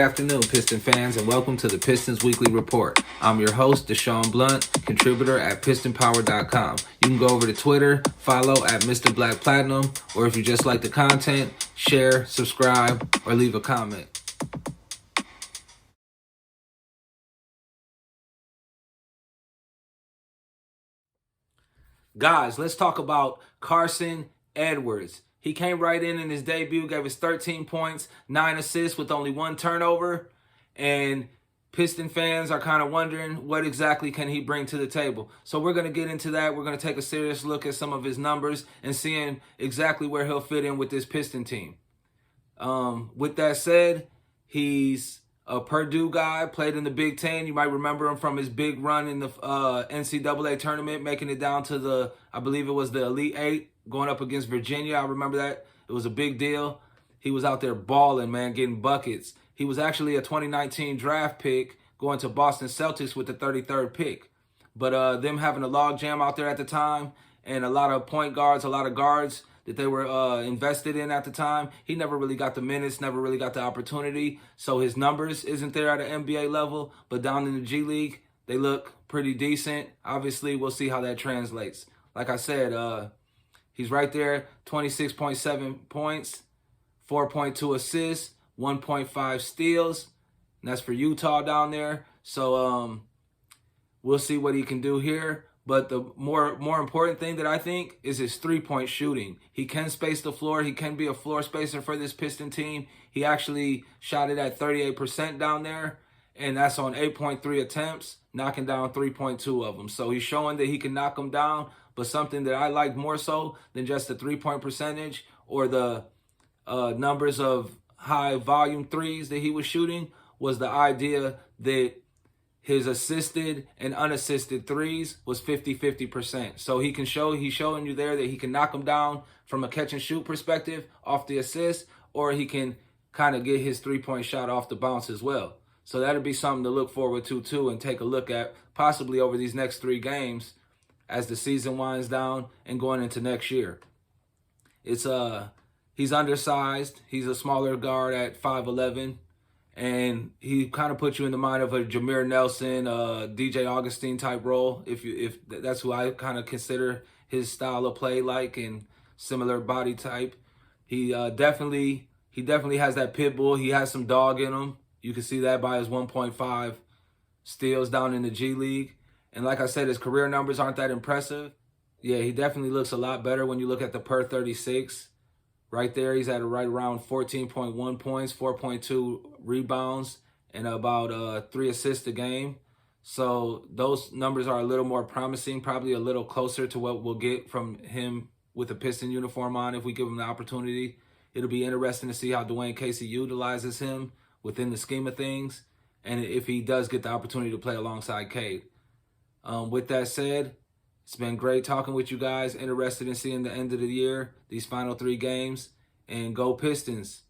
afternoon, Piston fans, and welcome to the Pistons Weekly Report. I'm your host, Deshaun Blunt, contributor at PistonPower.com. You can go over to Twitter, follow at Mr. Black Platinum, or if you just like the content, share, subscribe, or leave a comment. Guys, let's talk about Carsen Edwards. He came right in his debut, gave us 13 points, 9 assists with only 1 turnover. And Piston fans are kind of wondering what exactly can he bring to the table. So we're going to get into that. We're going to take a serious look at some of his numbers and seeing exactly where he'll fit in with this Piston team. With that said, he's a Purdue guy, played in the Big Ten. You might remember him from his big run in the NCAA tournament, making it down to the, I believe it was the Elite Eight, going up against Virginia. I remember that. It was a big deal. He was out there balling, man, getting buckets. He was actually a 2019 draft pick going to Boston Celtics with the 33rd pick. But them having a log jam out there at the time and a lot of point guards, a lot of guards that they were invested in at the time, he never really got the minutes, never really got the opportunity. So his numbers isn't there at an NBA level, but down in the G League, they look pretty decent. Obviously, we'll see how that translates. Like I said, he's right there, 26.7 points, 4.2 assists, 1.5 steals. And that's for Utah down there. So we'll see what he can do here. But the more important thing that I think is his three-point shooting. He can space the floor. He can be a floor spacer for this Piston team. He actually shot it at 38% down there, and that's on 8.3 attempts, knocking down 3.2 of them. So he's showing that he can knock them down, but something that I like more so than just the three-point percentage or the numbers of high-volume threes that he was shooting was the idea that his assisted and unassisted threes was 50-50%. So he's showing you there that he can knock them down from a catch and shoot perspective off the assist, or he can kind of get his three-point shot off the bounce as well. So that'll be something to look forward to too and take a look at possibly over these next 3 games as the season winds down and going into next year. He's undersized. He's a smaller guard at 5'11". And he kind of puts you in the mind of a Jameer Nelson, DJ Augustine type role, if that's who I kind of consider his style of play like, and similar body type. He definitely has that pit bull. He has some dog in him. You can see that by his 1.5 steals down in the G League. And like I said, his career numbers aren't that impressive. Yeah, he definitely looks a lot better when you look at the per 36. Right there, he's at right around 14.1 points, 4.2 rebounds, and about 3 assists a game. So those numbers are a little more promising, probably a little closer to what we'll get from him with a Piston uniform on if we give him the opportunity. It'll be interesting to see how Dwayne Casey utilizes him within the scheme of things, and if he does get the opportunity to play alongside Cade. With that said, it's been great talking with you guys. Interested in seeing the end of the year, these final 3 games. And go Pistons.